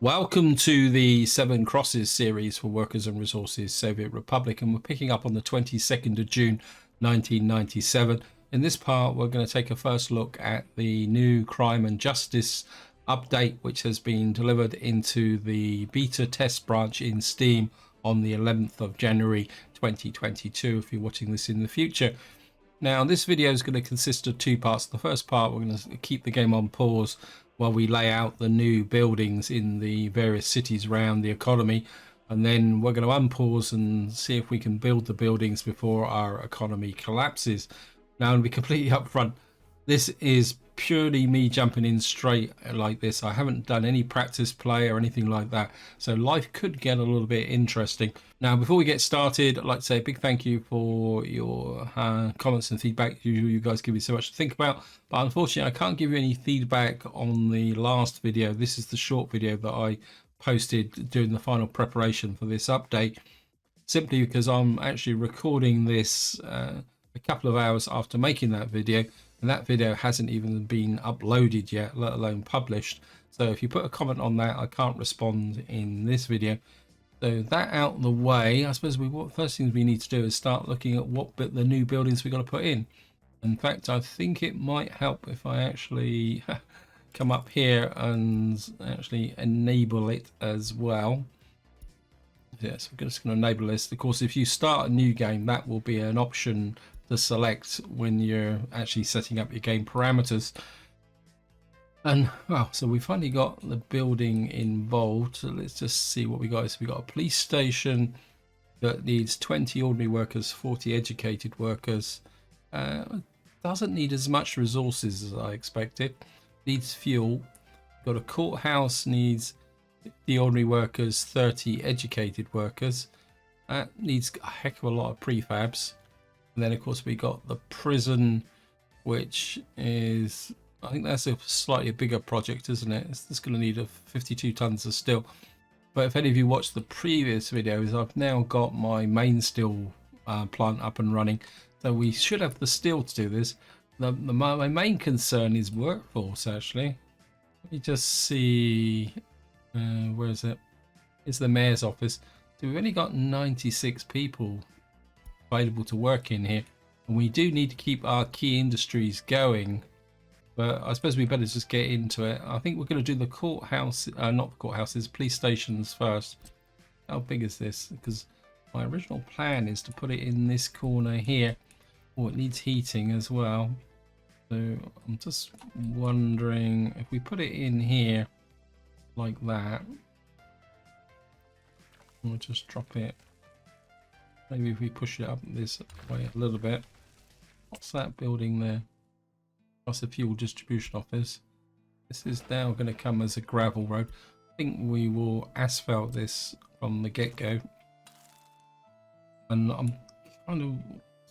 Welcome to the Seven Crosses series for Workers and Resources Soviet Republic, and we're picking up on the 22nd of June 1997. In this part, we're going to take a first look at the new Crime and Justice update, which has been delivered into the beta test branch in Steam on the 11th of January 2022, if you're watching this in the future. Now, this video is going to consist of two parts. The first part, we're going to keep the game on pause while we lay out the new buildings in the various cities around the economy, and then we're going to unpause and see if we can build the buildings before our economy collapses. Now, to be completely upfront, this is purely me jumping in straight like this. I haven't done any practice play or anything like that, so life could get a little bit interesting. Now, before we get started, I'd like to say a big thank you for your comments and feedback. You guys give me so much to think about, but unfortunately I can't give you any feedback on the last video. This is the short video that I posted during the final preparation for this update, simply because I'm actually recording this a couple of hours after making that video, and that video hasn't even been uploaded yet, let alone published. So if you put a comment on that, I can't respond in this video. So that out of the way, I suppose what first things we need to do is start looking at what the new buildings we've got to put in. In fact, I think it might help if I actually come up here and actually enable it as well. Yes, I'm just going to enable this. Of course, if you start a new game, that will be an option to select when you're actually setting up your game parameters. And well, so we finally got the building involved. So let's just see what we got. So we got a police station that needs 20 ordinary workers, 40 educated workers. Doesn't need as much resources as I expected. Needs fuel. Got a courthouse, needs 50 ordinary workers, 30 educated workers. Needs a heck of a lot of prefabs. And then of course we got the prison, which is, I think that's a slightly bigger project, isn't it? It's going to need 52 tons of steel. But if any of you watched the previous videos, I've now got my main steel plant up and running. So we should have the steel to do this. My main concern is workforce, actually. Let me just see, where is it? It's the mayor's office. So we've only got 96 people available to work in here. And we do need to keep our key industries going. But I suppose we better just get into it. I think we're going to do the courthouse, not the courthouses, police stations first. How big is this? Because my original plan is to put it in this corner here. Oh, it needs heating as well. So I'm just wondering if we put it in here like that. We'll just drop it. Maybe if we push it up this way a little bit. What's that building there? That's a fuel distribution office. This is now going to come as a gravel road. I think we will asphalt this from the get-go. And I'm kind of,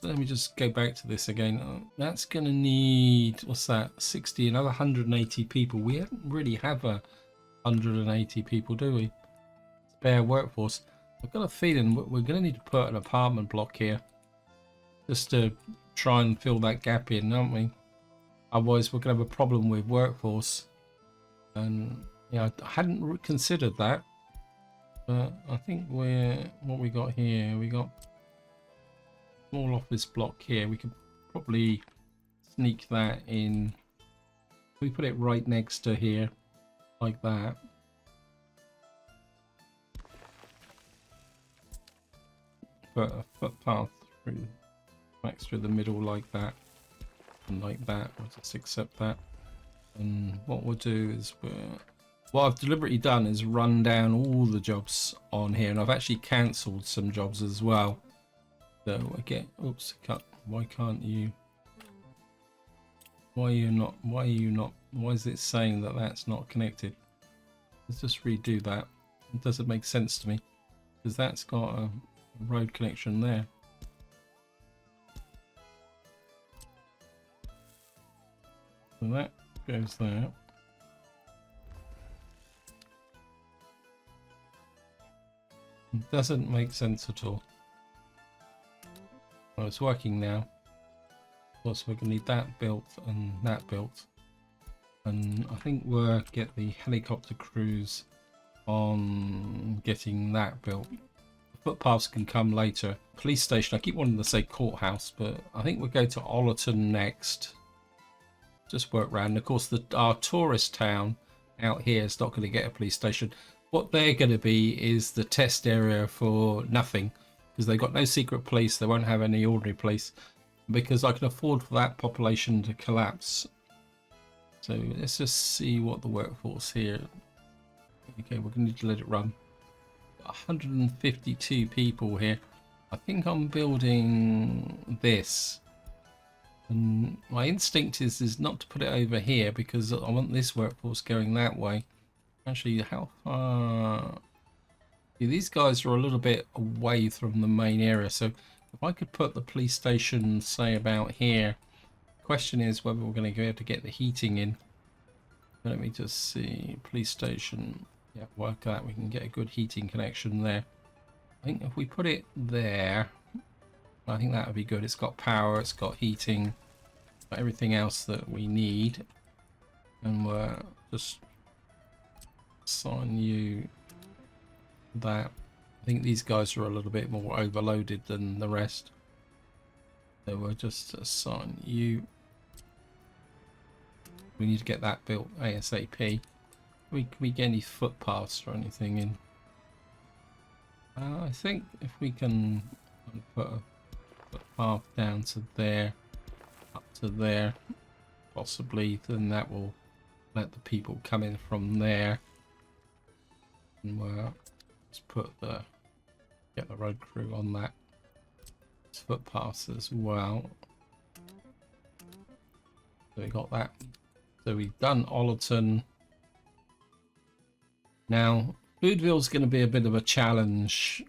let me just go back to this again. That's going to need, what's that, 60, another 180 people. We don't really have 180 people, do we? Spare workforce. I've got a feeling we're going to need to put an apartment block here just to try and fill that gap in, aren't we? Otherwise, we're going to have a problem with workforce. And yeah, I hadn't considered that. But I think what we got here, we got a small office block here. We could probably sneak that in. We put it right next to here, like that. Put a footpath through, max through the middle like that. Like that. We'll just accept that. And what we'll do is what I've deliberately done is run down all the jobs on here, and I've actually cancelled some jobs as well. So again, oops, cut. Why can't you? Why are you not? Why is it saying that that's not connected? Let's just redo that. It doesn't make sense to me because that's got a road connection there. So that goes there. It doesn't make sense at all. Well, it's working now. Of course, we're going to need that built and that built. And I think we'll get the helicopter crews on getting that built. Footpaths can come later. Police station, I keep wanting to say courthouse, but I think we'll go to Ollerton next. Just work around. Of course, our tourist town out here is not going to get a police station. What they're going to be is the test area for nothing, because they've got no secret police. They won't have any ordinary police, because I can afford for that population to collapse. So let's just see what the workforce here. Okay, we're going to need to let it run. 152 people here. I think I'm building this, and my instinct is not to put it over here because I want this workforce going that way. Actually, how far? See, these guys are a little bit away from the main area, so if I could put the police station, say, about here. Question is whether we're going to be able to get the heating in. Let me just see. Police station. Yeah, work that. We can get a good heating connection there. I think if we put it there, I think that would be good. It's got power, it's got heating, got everything else that we need. And we're just assign you that. I think these guys are a little bit more overloaded than the rest. So we'll just assign you. We need to get that built ASAP. Can we get any footpaths or anything in? I think if we can put a footpath down to there, up to there, possibly, then that will let the people come in from there. And we'll just get the road crew on that. Footpaths as well. So we got that. So we've done Ollerton. Now, Bootville's going to be a bit of a challenge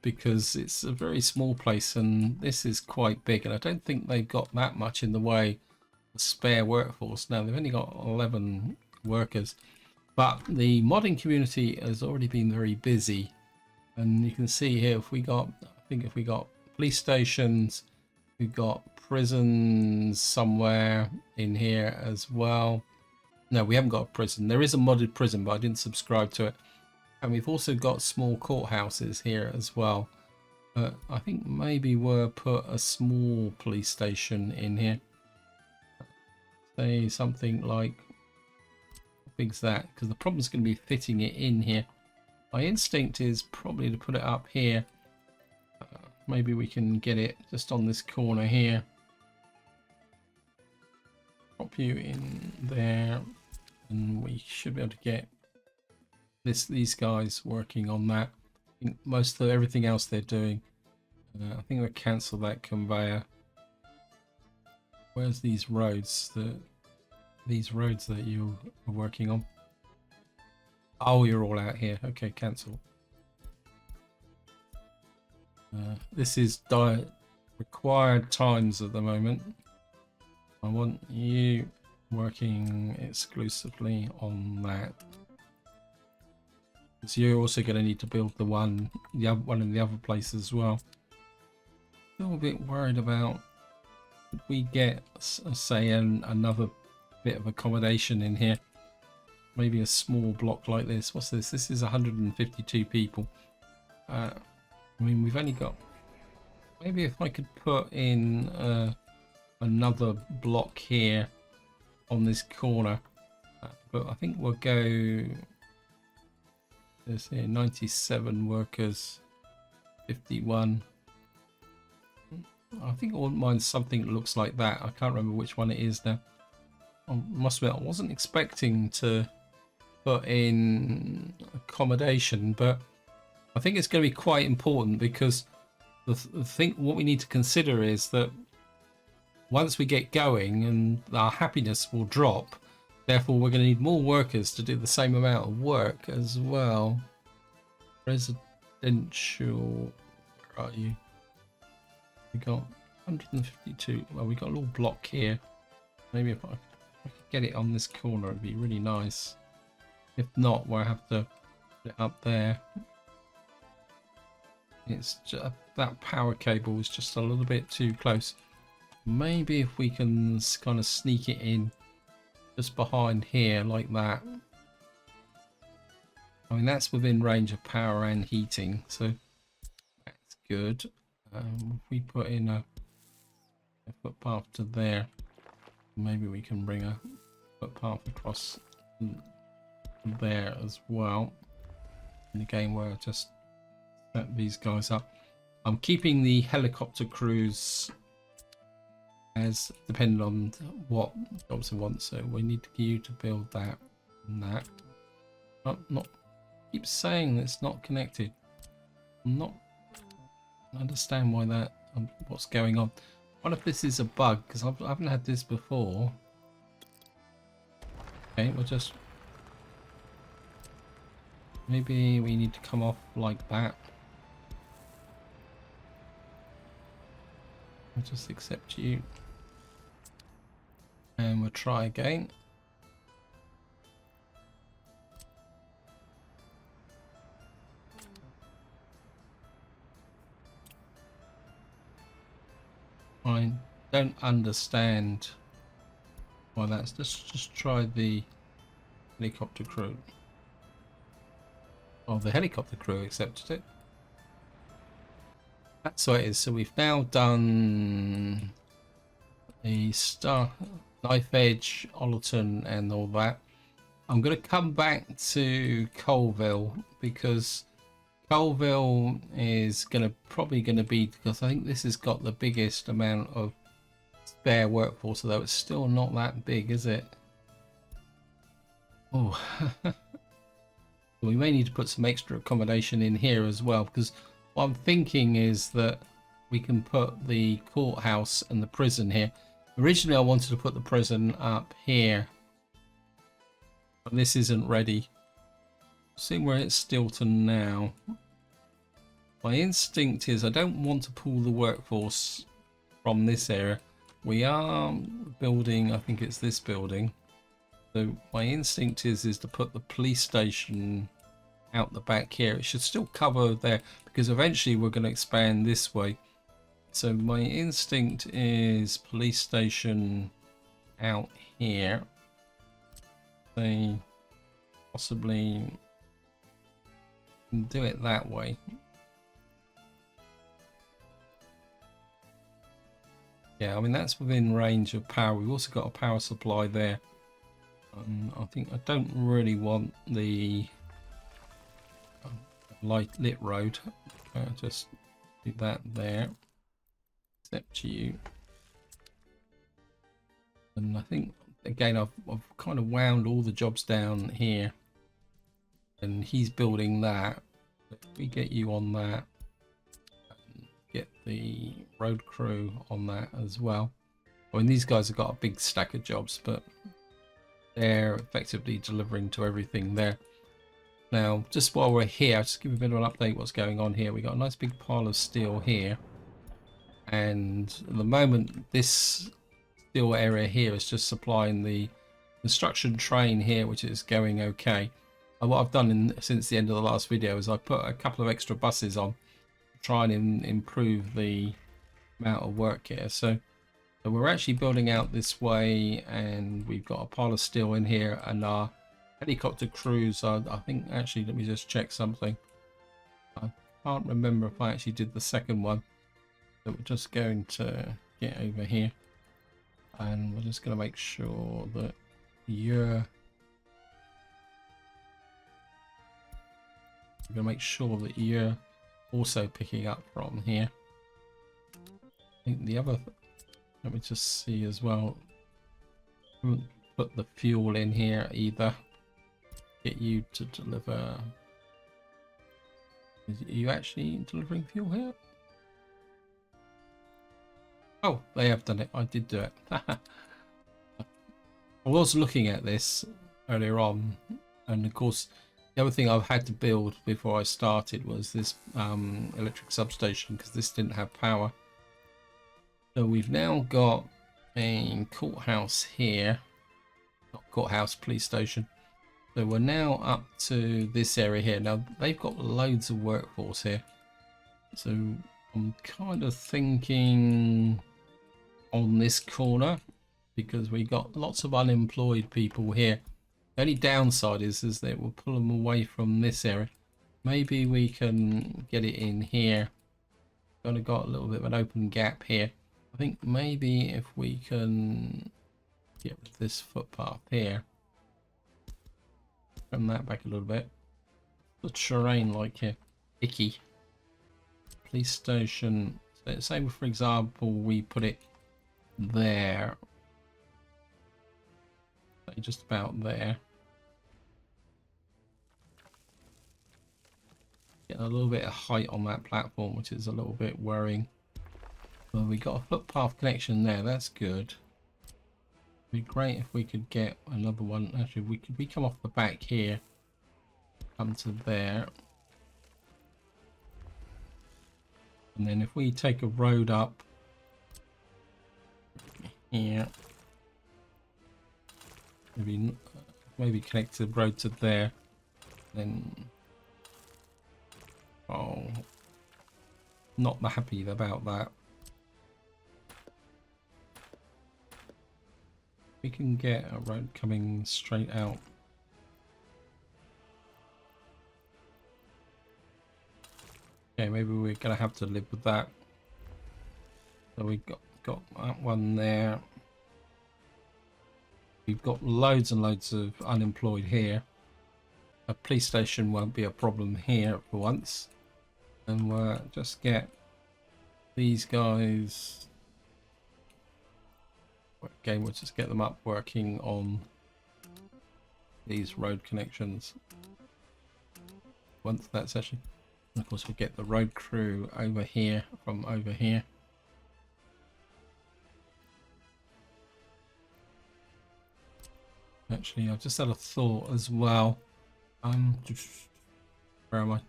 because it's a very small place and this is quite big, and I don't think they've got that much in the way of spare workforce. Now, they've only got 11 workers, but the modding community has already been very busy, and you can see here if we got, I think if we got police stations, we've got prisons somewhere in here as well. No, we haven't got a prison. There is a modded prison, but I didn't subscribe to it. And we've also got small courthouses here as well. But I think maybe we'll put a small police station in here. Say something like, how big's that? Because the problem is going to be fitting it in here. My instinct is probably to put it up here. Maybe we can get it just on this corner here. Pop you in there, and we should be able to get these guys working on that. I think most of everything else they're doing. I think we'll cancel that conveyor. Where's these roads that you are working on? Oh, you're all out here. Okay, cancel. This is required times at the moment. I want you working exclusively on that. So you're also going to need to build the one in the other place as well. Still a bit worried about, if we get, say, another bit of accommodation in here. Maybe a small block like this. What's this? This is 152 people. I mean, we've only got, maybe if I could put in another block here on this corner, but I think we'll go, there's here 97 workers, 51. I think I wouldn't mind something that looks like that. I can't remember which one it is now. I must admit, I wasn't expecting to put in accommodation, but I think it's going to be quite important, because what we need to consider is that once we get going, and our happiness will drop, therefore we're going to need more workers to do the same amount of work as well. Residential, where are you? We got 152. Well, we got a little block here. Maybe if I could get it on this corner, it'd be really nice. If not, we'll have to put it up there. It's just, that power cable is just a little bit too close. Maybe if we can kind of sneak it in just behind here like that. I mean, that's within range of power and heating, so that's good. If we put in a footpath to there, maybe we can bring a footpath across there as well. And again, we'll just set these guys up. I'm keeping the helicopter crews as depending on what jobs I want, so we need you to build that and that. Not keep saying it's not connected. I'm not understand why that what's going on. What if this is a bug, because I haven't had this before. Okay, we'll just maybe we need to come off like that. I'll just accept you and we'll try again. I don't understand why that's. Let's just try the helicopter crew. Oh, the helicopter crew accepted it. That's what it is. So we've now done the Knife Edge, Ollerton and all that. I'm going to come back to Coalville because Coalville is probably going to be, because I think this has got the biggest amount of spare workforce, although it's still not that big, is it? Oh, we may need to put some extra accommodation in here as well, because what I'm thinking is that we can put the courthouse and the prison here. Originally I wanted to put the prison up here, but this isn't ready. Seeing where it's Stilton now, my instinct is I don't want to pull the workforce from this area. We are building, I think it's this building, so my instinct is to put the police station out the back here. It should still cover there because eventually we're going to expand this way. So my instinct is police station out here. They possibly do it that way. Yeah, I mean that's within range of power. We've also got a power supply there. I think I don't really want the lit road. Just do that there. Except you. And I think again I've kind of wound all the jobs down here, and he's building that. If we get you on that, and get the road crew on that as well. I mean these guys have got a big stack of jobs, but they're effectively delivering to everything there. Now, just while we're here, I'll just give a bit of an update what's going on here. We got a nice big pile of steel here, and at the moment this steel area here is just supplying the construction train here, which is going okay. And what I've done since the end of the last video is I put a couple of extra buses on to try and improve the amount of work here. So we're actually building out this way, and we've got a pile of steel in here, and our helicopter crews are, I think, actually, let me just check something. I can't remember if I actually did the second one. So we're just going to get over here, and we're just going to make sure that we're going to make sure that you're also picking up from here. I think the other, let me just see as well. I haven't put the fuel in here either. Get you to deliver. Are you actually delivering fuel here? Oh, they have done it. I did do it. I was looking at this earlier on, and of course the other thing I've had to build before I started was this electric substation, because this didn't have power. So we've now got a courthouse here, not courthouse, police station. So we're now up to this area here. Now they've got loads of workforce here, so I'm kind of thinking on this corner, because we got lots of unemployed people here. The only downside is that we'll pull them away from this area. Maybe we can get it in here. Kind of got a little bit of an open gap here. I think maybe if we can get this footpath here, turn that back a little bit. The terrain like here, icky. Police station. So say for example we put it there, just about there. Getting a little bit of height on that platform, which is a little bit worrying. Well, we got a footpath connection there. That's good. It'd be great if we could get another one. Actually, we come off the back here, come to there, and then if we take a road up here, maybe connect the road to there, then. Oh, not happy about that. We can get a road coming straight out. Okay, maybe we're gonna have to live with that. So we got that one there. We've got loads and loads of unemployed here. A police station won't be a problem here for once. And we'll just get these guys. Again, we'll just get them up working on these road connections. Once that's actually, and of course, we'll get the road crew over here from over here. Actually, I've just had a thought as well. Where am I?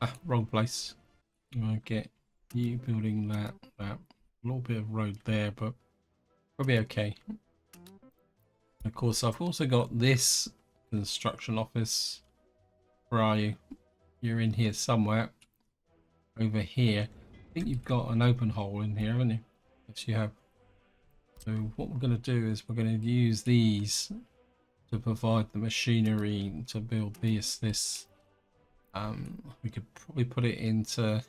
Ah, wrong place. I'm gonna get you building that. A little bit of road there, but we'll be okay. Of course, I've also got this construction office. Where are you? You're in here somewhere. Over here. I think you've got an open hole in here, haven't you? Yes, you have. So what we're going to do is we're going to use these to provide the machinery to build this. We could probably put it into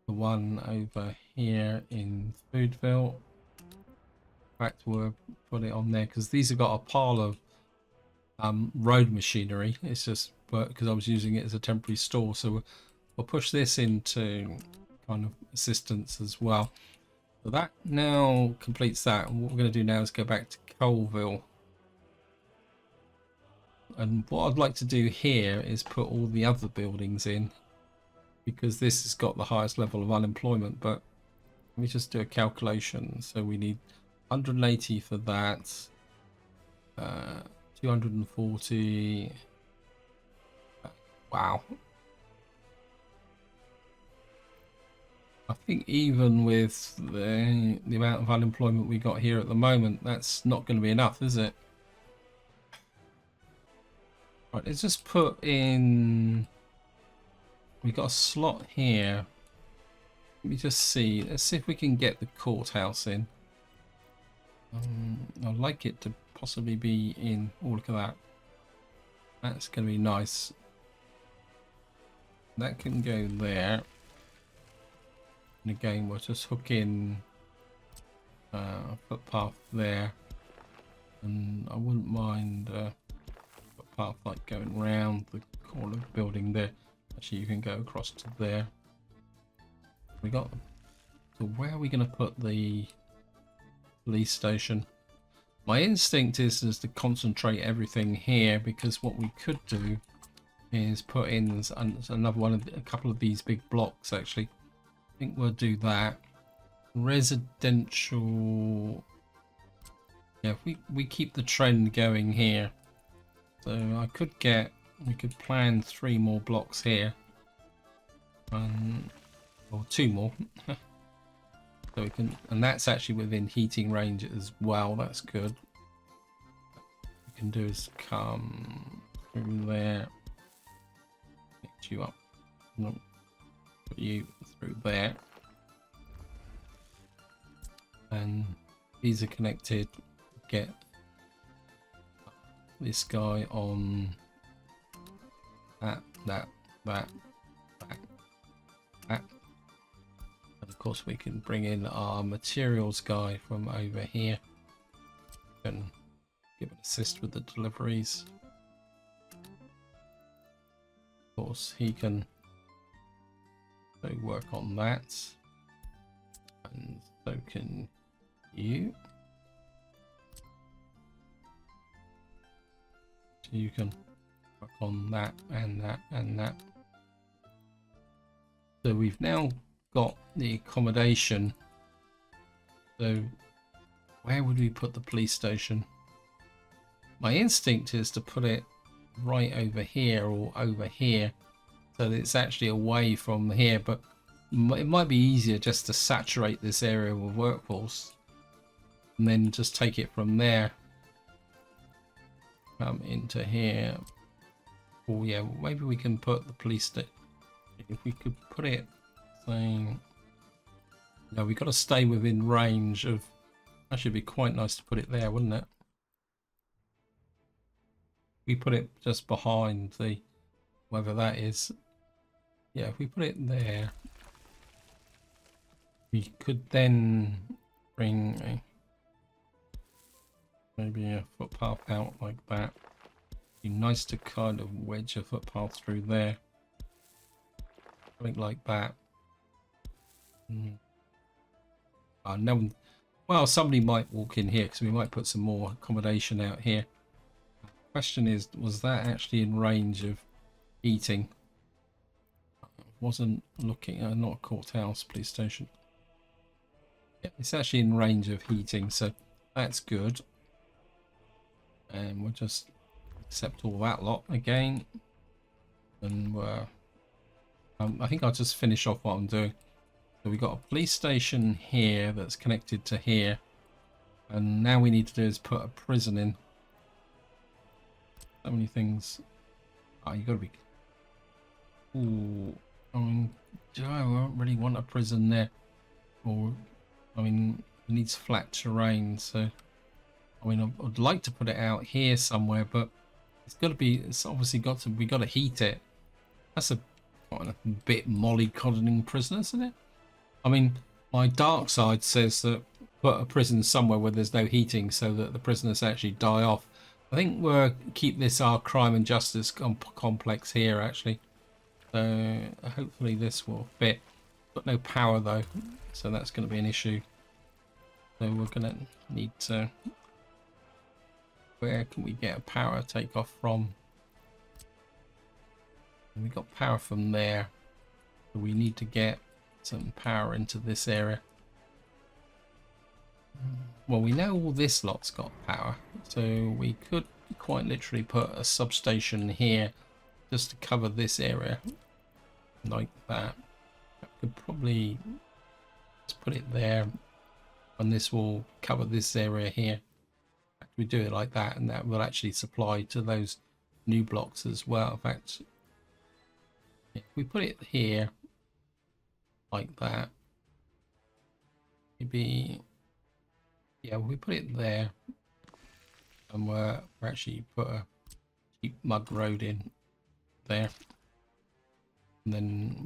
the one over here in Bootville. In fact, we'll put it on there because these have got a pile of road machinery. It's just because I was using it as a temporary store, so we'll push this into kind of assistance as well. So that now completes that, and what we're going to do now is go back to Coalville. And what I'd like to do here is put all the other buildings in, because this has got the highest level of unemployment. But let me just do a calculation. So we need 180 for that, 240. Wow. I think even with the amount of unemployment we got here at the moment, that's not going to be enough, is it? Right, let's just put in. We got a slot here. Let me just see. Let's see if we can get the courthouse in. I'd like it to possibly be in. Oh, look at that. That's going to be nice. That can go there. And again, we'll just hook in a footpath there. And I wouldn't mind a footpath like going round the corner of the building there. Actually, you can go across to there. We got. So where are we going to put the police station? My instinct is to concentrate everything here, because what we could do is put in another one of a couple of these big blocks. Actually, I think we'll do that. Residential. Yeah, if we keep the trend going here. So we could plan 3 more blocks here. Or 2 more. So we can, and that's actually within heating range as well. That's good. What we can do is come through there, lift you up, put you through there, and these are connected. Get this guy on that. And of course we can bring in our materials guy from over here and give an assist with the deliveries. Of course he can work on that, and so can you. So you can work on that and that and that. So we've now got the accommodation. So where would we put the police station? My instinct is to put it right over here or over here, so that it's actually away from here, but it might be easier just to saturate this area with workforce and then just take it from there into here. Oh yeah, maybe we can put the police station, if we could put it saying, no, we've got to stay within range of, actually it'd be quite nice to put it there, wouldn't it? We put it just behind the, whether that is, yeah, if we put it there, we could then bring maybe a footpath out like that. Be nice to kind of wedge a footpath through there, something like that. No one, well, somebody might walk in here because we might put some more accommodation out here. Question is, was that actually in range of heating? Wasn't looking, not a courthouse, police station. Yeah, it's actually in range of heating, so that's good. And we'll just accept all that lot again, and I think I'll just finish off what I'm doing. So we've got a police station here that's connected to here, and now we need to do is put a prison in. So many things. Oh, you gotta be. Ooh, I mean, do I really want a prison there? Or, I mean, it needs flat terrain, so I mean, I'd like to put it out here somewhere, but it's got to be. It's obviously got to. We got to heat it. That's a bit mollycoddling prison, isn't it? I mean, my dark side says that put a prison somewhere where there's no heating, so that the prisoners actually die off. I think we'll keep this our crime and justice complex here, actually. So hopefully this will fit. Got no power though, so that's going to be an issue. So we're going to need to. Where can we get a power takeoff from? And we got power from there. So we need to get some power into this area. Well, we know all this lot's got power, so we could quite literally put a substation here just to cover this area like that. I could probably just put it there, and this will cover this area here. We do it like that, and that will actually supply to those new blocks as well. In fact, if we put it here like that, maybe, yeah, we put it there, and we're actually put a cheap mud road in there, and then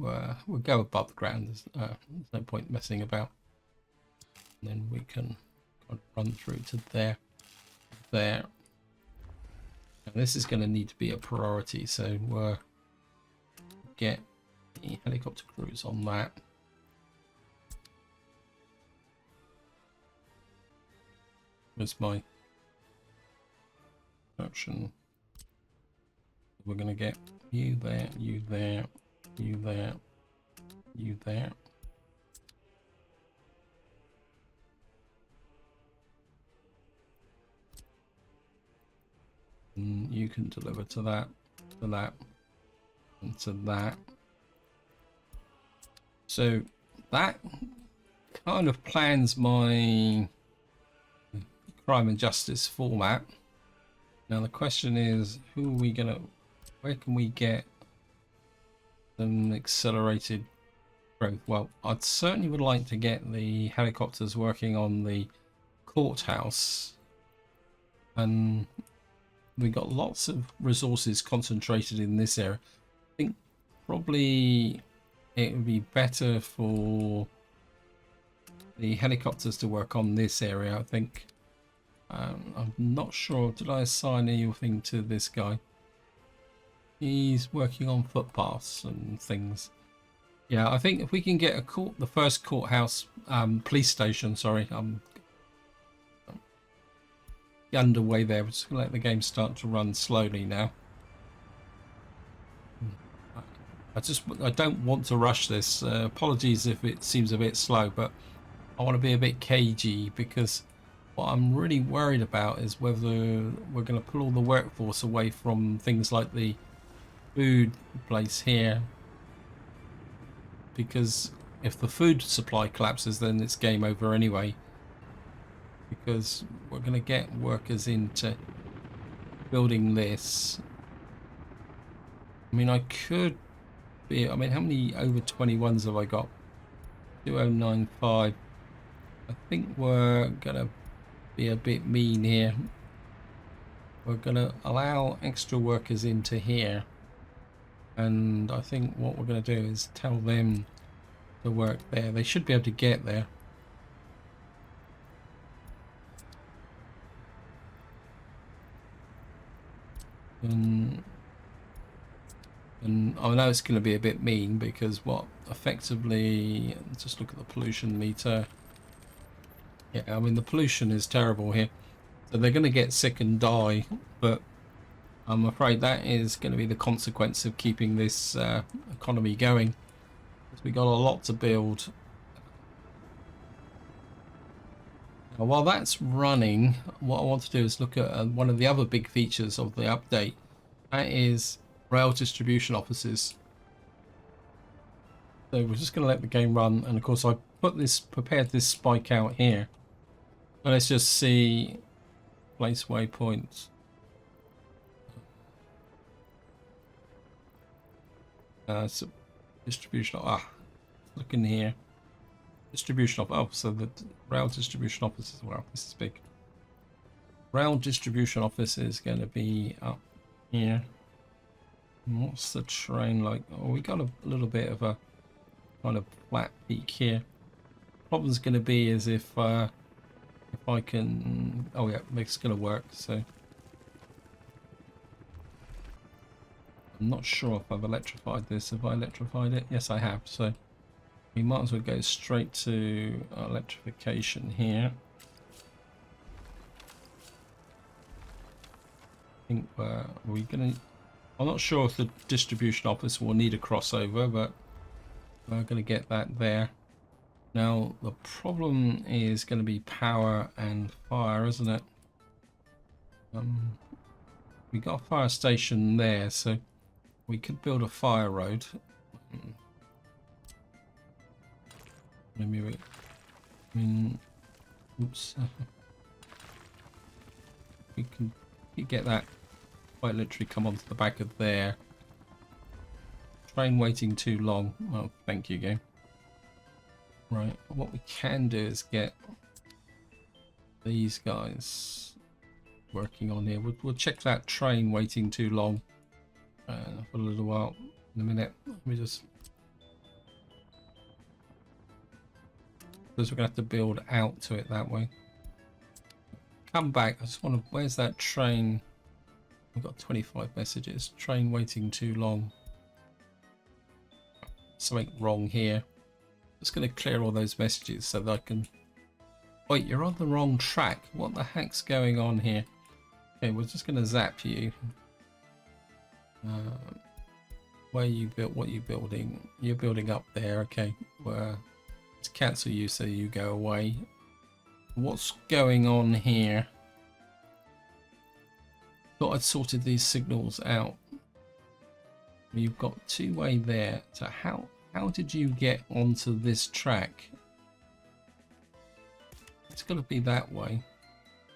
we'll go above the ground. There's no point messing about, and then we can kind of run through to there. And this is going to need to be a priority, so we'll get the helicopter crews on that. Where's my option? We're going to get you there, you there, you there, you there. And you can deliver to that, to that, and to that. So that kind of plans my crime and justice format. Now the question is, who are we gonna, where can we get some accelerated growth? Well, I'd certainly would like to get the helicopters working on the courthouse, and we got lots of resources concentrated in this area. I think probably it would be better for the helicopters to work on this area, I think. I'm not sure. Did I assign anything to this guy? He's working on footpaths and things. Yeah, I think if we can get the first courthouse, police station, sorry, underway there. We're just gonna let the game start to run slowly now. I don't want to rush this. Apologies if it seems a bit slow, but I want to be a bit cagey, because what I'm really worried about is whether we're going to pull all the workforce away from things like the food place here, because if the food supply collapses, then it's game over anyway, because we're going to get workers into building this. I mean, I mean, how many over 21s have I got? 2095. I think we're gonna be a bit mean here. We're gonna allow extra workers into here, and I think what we're gonna do is tell them to work there. They should be able to get there. And I know it's going to be a bit mean, because effectively, just look at the pollution meter. Yeah, I mean, the pollution is terrible here. So they're going to get sick and die, but I'm afraid that is going to be the consequence of keeping this economy going. Because we got a lot to build. Now, while that's running, what I want to do is look at one of the other big features of the update. That is rail distribution offices. So we're just going to let the game run, and of course I prepared this spike out here. So let's just see place waypoints. So distribution. Look in here. Distribution of so the rail distribution office as well. This is big. Rail distribution office is going to be up here. What's the train like? Oh, we got a little bit of a kind of flat peak here. Problem's going to be is if I can. Oh yeah, it's going to work. So I'm not sure if I've electrified this. Have I electrified it? Yes, I have. So we might as well go straight to electrification here. I think we're going to. I'm not sure if the distribution office will need a crossover, but we're going to get that there. Now, the problem is going to be power and fire, isn't it? We got a fire station there, so we could build a fire road. Maybe oops. We can get that. Quite literally come onto the back of there. Train waiting too long. Oh, thank you, game. Right, what we can do is get these guys working on here. We'll check that train waiting too long for a little while. In a minute, let me just. Because we're gonna have to build out to it that way. Come back. I just want to. Where's that train? We've got 25 messages. Train waiting too long. Something wrong here. Just going to clear all those messages so that I can. Wait, you're on the wrong track. What the heck's going on here? Okay, we're just going to zap you. Where you built? What are you building? You're building up there. Okay, let's cancel you so you go away. What's going on here? Thought I'd sorted these signals out. You've got two-way there. So how did you get onto this track? It's got to be that way.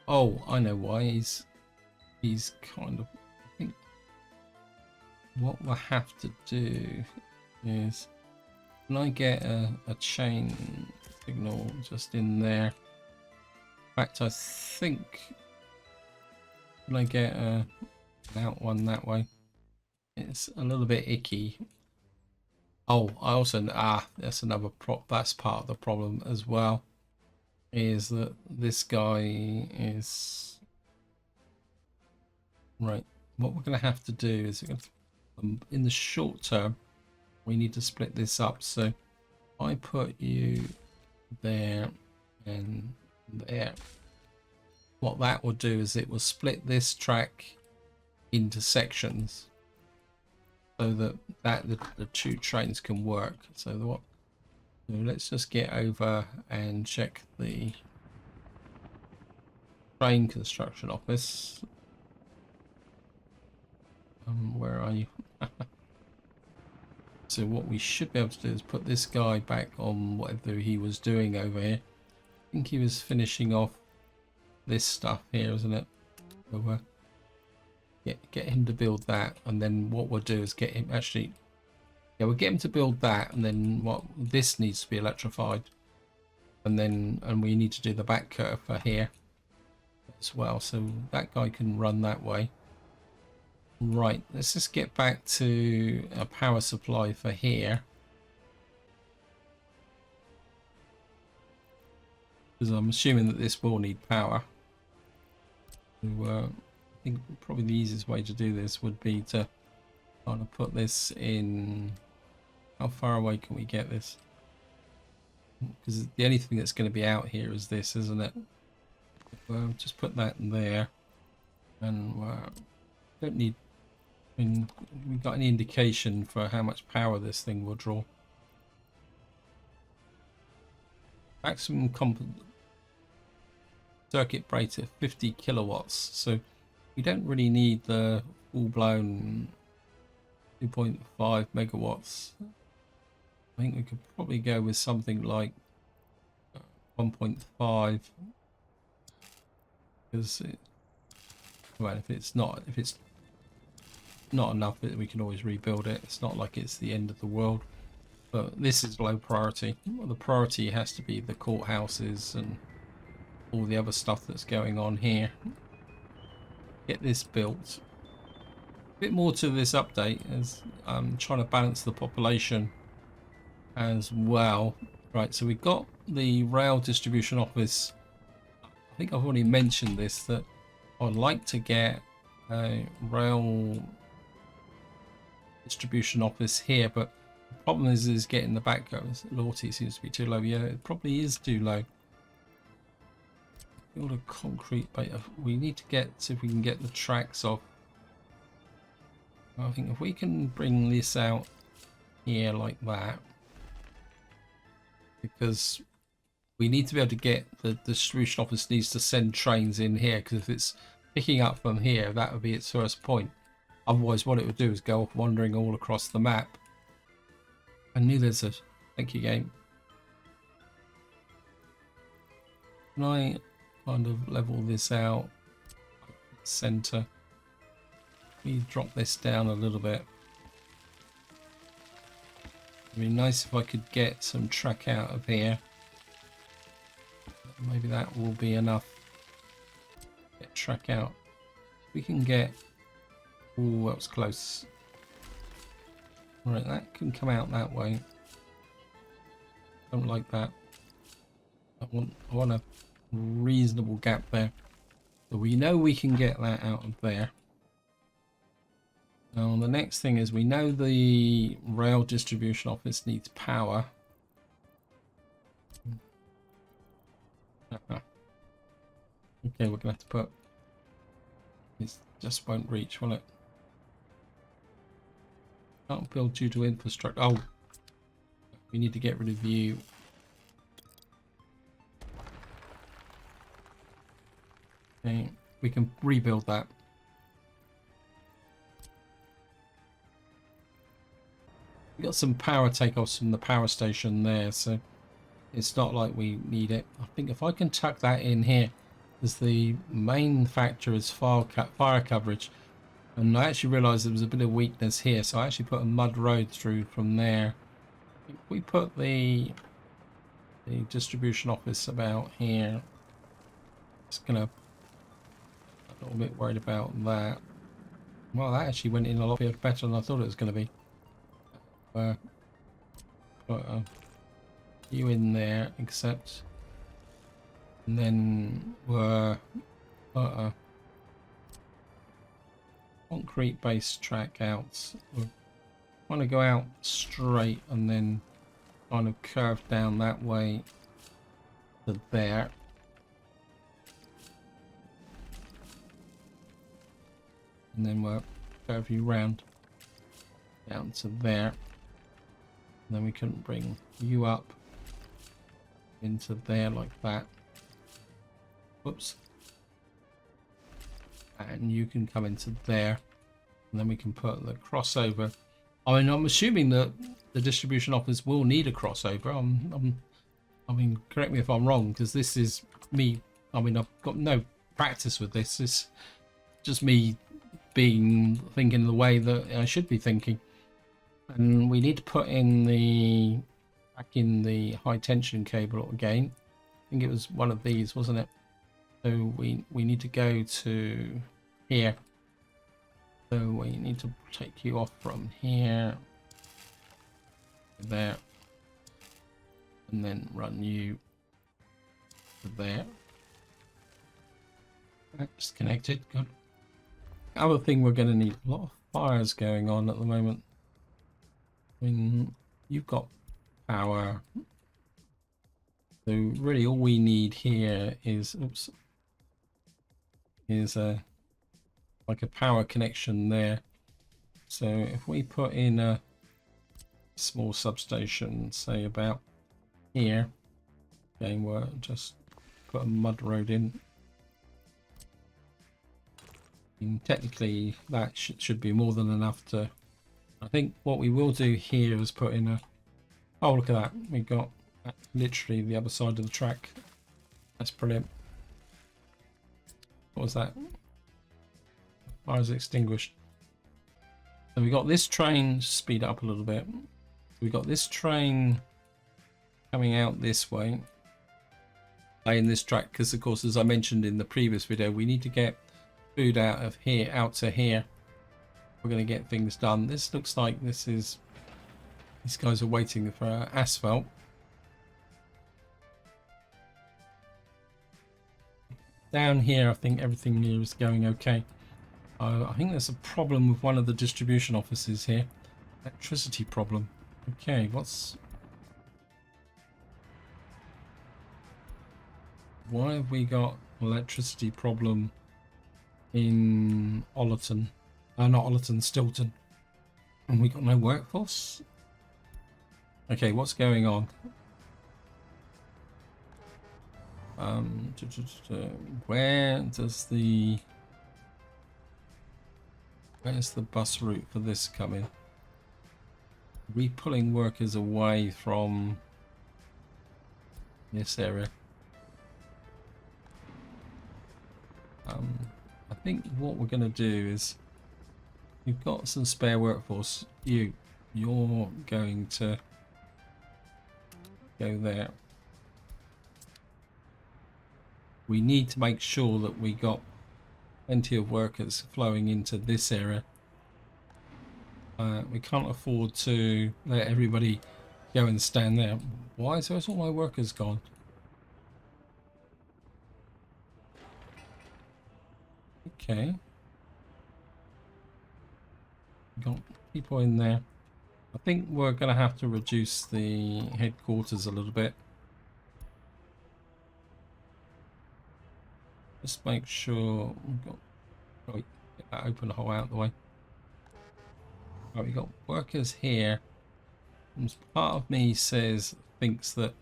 Oh, I know why. He's kind of. I think what we'll have to do is, can I get a chain signal just in there? In fact, I think. Can I get and out one that way. It's a little bit icky. Oh, I also that's another that's part of the problem as well, is that this guy is right. What we're going to have to do is in the short term we need to split this up. So I put you there and there. What that will do is it will split this track into sections so that the two trains can work. So let's just get over and check the train construction office. Where are you? So what we should be able to do is put this guy back on whatever he was doing over here. I think he was finishing off this stuff here, isn't it? So, get him to build that, and then what we'll do is get him we'll get him to build that, and then this needs to be electrified, and we need to do the back curve for here as well, so that guy can run that way. Right, let's just get back to a power supply for here, because I'm assuming that this will need power. So, I think probably the easiest way to do this would be to kind of put this in. How far away can we get this? Because the only thing that's going to be out here is this, isn't it? Just put that in there, and don't need. I mean, we got any indication for how much power this thing will draw? Maximum circuit breaker 50 kilowatts. So we don't really need the full-blown 2.5 megawatts. I think we could probably go with something like 1.5, because well, if it's not enough, we can always rebuild it. It's not like it's the end of the world, but this is low priority. The priority has to be the courthouses and all the other stuff that's going on here. Get this built. A bit more to this update, as I'm trying to balance the population as well. Right, so we've got the rail distribution office. I think I've already mentioned this, that I'd like to get a rail distribution office here, but the problem is getting the back goes. Loyalty seems to be too low. Yeah, it probably is too low. Build a concrete bait. We need to see if we can get the tracks off. I think if we can bring this out here like that, because we need to be able to get the distribution office needs to send trains in here, because if it's picking up from here, that would be its first point. Otherwise, what it would do is go off wandering all across the map. I knew there's a... Thank you, game. Can I kind of level this out? Center. Let me drop this down a little bit. It'd be nice if I could get some track out of here. Maybe that will be enough. Get track out. We can get... Oh, that was close. Right, that can come out that way. Don't like that. I want a reasonable gap there. So we know we can get that out of there. Now the next thing is, we know the rail distribution office needs power. Okay, we're gonna have to put... It just won't reach, will it? Can't build due to infrastructure. Oh, we need to get rid of you. Okay, we can rebuild that. We got some power takeoffs from the power station there, so it's not like we need it. I think if I can tuck that in here, as the main factor is fire coverage. And I actually realised there was a bit of weakness here, so I actually put a mud road through from there. If we put the distribution office about here, it's gonna... a little bit worried about that. Well, that actually went in a lot better than I thought it was going to be. But, you in there, except, and then we're concrete base track out. We want to go out straight and then kind of curve down that way to there. And then we'll curve you round down to there. And then we can bring you up into there like that. Whoops. And you can come into there. And then we can put the crossover. I mean, I'm assuming that the distribution office will need a crossover. I mean, correct me if I'm wrong, because this is me. I mean, I've got no practice with this. It's just me thinking the way that I should be thinking. And we need to put in back in the high tension cable again. I think it was one of these, wasn't it? So we need to go to here. So we need to take you off from here to there, and then run you to there. Just connected. Good. Other thing, we're going to need a lot of fires going on at the moment. I mean, you've got power. So really all we need here is like a power connection there. So if we put in a small substation, say about here, again, we'll just put a mud road in. And technically that should be more than enough to. I think what we will do here is put in a. Oh, look at that! We got literally the other side of the track. That's brilliant. What was that? Fire is extinguished. So we got this train. Speed up a little bit. We got this train coming out this way, playing this track, because of course, as I mentioned in the previous video, we need to get food out of here, out to here. We're going to get things done. This looks like these guys are waiting for asphalt. Down here, I think everything here is going okay. I think there's a problem with one of the distribution offices here. Electricity problem. Okay, why have we got electricity problem in Ollerton? Not Ollerton, Stilton. And we got no workforce? Okay, what's going on? Where's the bus route for this come in? Are we pulling workers away from this area? I think what we're going to do is, we've got some spare workforce. You're going to go there. We need to make sure that we got plenty of workers flowing into this area. We can't afford to let everybody go and stand there. Why is all my workers gone? Okay. Got people in there. I think we're going to have to reduce the headquarters a little bit. Just make sure we've got. Oh, get that open hole out of the way. Right, we've got workers here. And part of me thinks that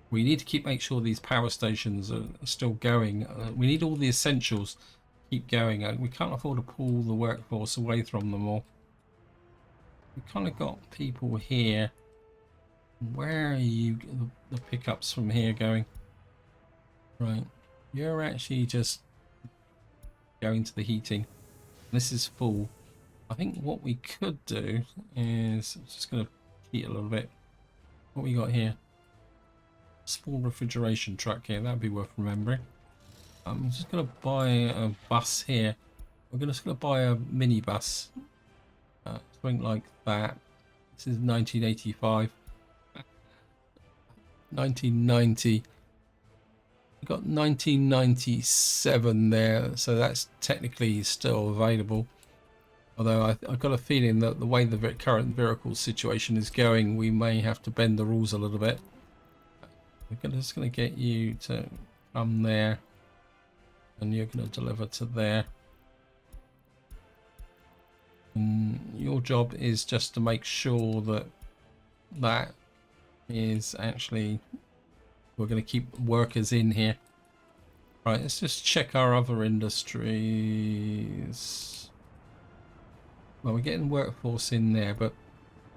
we need to make sure these power stations are still going. We need all the essentials to keep going. We can't afford to pull the workforce away from them all. We've kind of got people here. Where are you? The pickups from here going? Right. You're actually just going to the heating. This is full. I think what we could do is, I'm just going to heat a little bit. What we got here? Small refrigeration truck here. That'd be worth remembering. I'm just going to buy a bus here. We're just going to buy a minibus, something like that. This is 1985, 1990. We've got 1997 there, so that's technically still available. Although I've got a feeling that the way the current vehicle situation is going, we may have to bend the rules a little bit. We're just going to get you to come there, and you're going to deliver to there. And your job is just to make sure that that is actually, we're going to keep workers in here. Right, let's just check our other industries. Well, we're getting workforce in there, but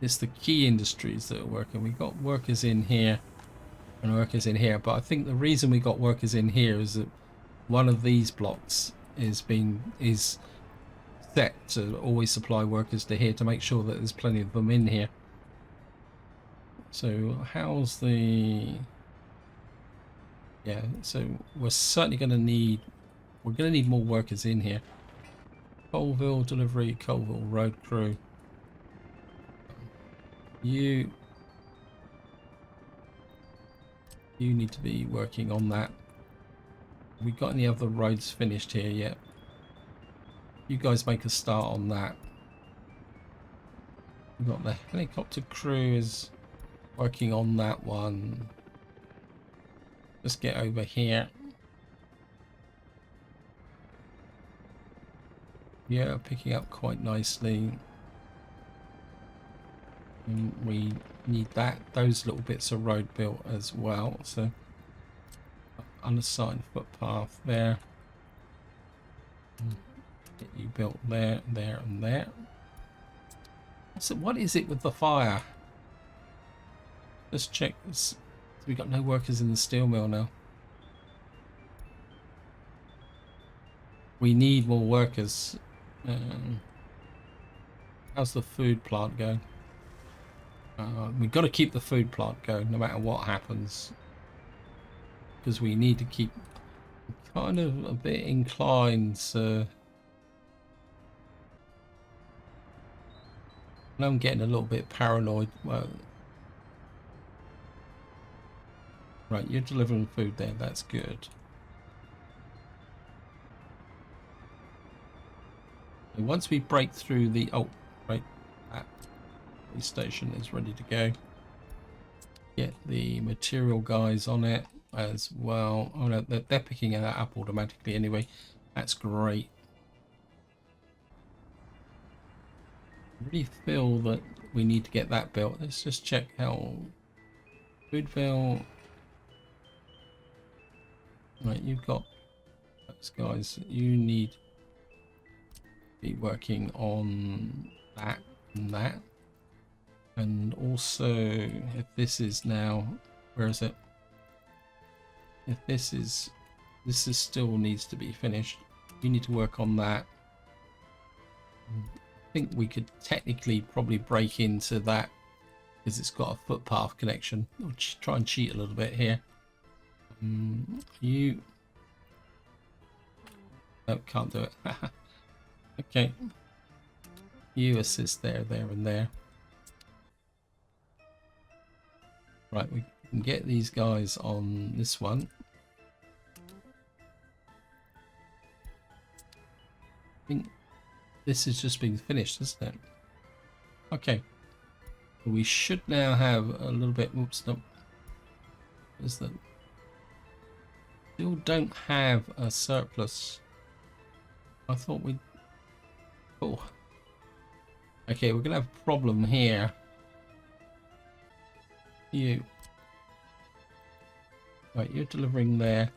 it's the key industries that are working. We've got workers in here and workers in here, but I think the reason we got workers in here is that one of these blocks is set to always supply workers to here to make sure that there's plenty of them in here. So how's the... Yeah, so we're certainly going to need... We're going to need more workers in here. Coalville delivery, Coalville road crew. You need to be working on that. Have we got any other roads finished here yet? You guys make a start on that. We've got the helicopter crew is working on that one. Let's get over here. Yeah, picking up quite nicely. And we need those little bits of road built as well. So unassigned footpath there. Get you built there, there, and there. So what is it with the fire? Let's check this. We got no workers in the steel mill now. We need more workers. How's the food plant going? We've got to keep the food plant going no matter what happens, because we need to keep kind of a bit inclined to... I'm getting a little bit paranoid. Well, right, you're delivering food there, that's good. And once we break through the... Oh, right, that police station is ready to go. Get the material guys on it as well. Oh no, they're picking that up automatically anyway. That's great. I really feel that we need to get that built. Let's just check how... Bootville... Right, you've got those guys. You need to be working on that and that. And also, if this is now... Where is it? If this is still needs to be finished. You need to work on that. I think we could technically probably break into that because it's got a footpath connection. I'll try and cheat a little bit here. You... No, can't do it. Okay. You assist there, there, and there. Right, we can get these guys on this one. I think this has just been finished, isn't it? Okay. We should now have a little bit... Oops, no. Is that... Still don't have a surplus. I thought we'd... Oh. Okay, we're going to have a problem here. You. Right, you're delivering there.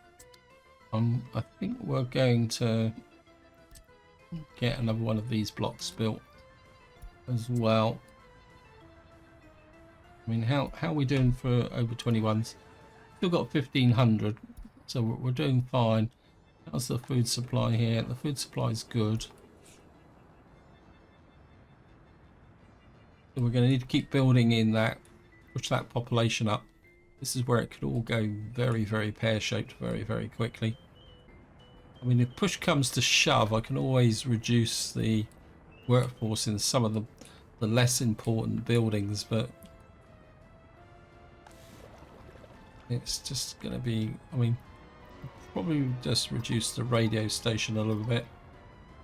I think we're going to get another one of these blocks built as well. I mean, how are we doing for over 21s? Still got 1500, so we're doing fine. How's the food supply here? The food supply is good. So we're going to need to keep building in that, push that population up. This is where it could all go very, very pear-shaped very, very quickly. I mean, if push comes to shove, I can always reduce the workforce in some of the less important buildings, but it's just going to be, I mean, probably just reduce the radio station a little bit,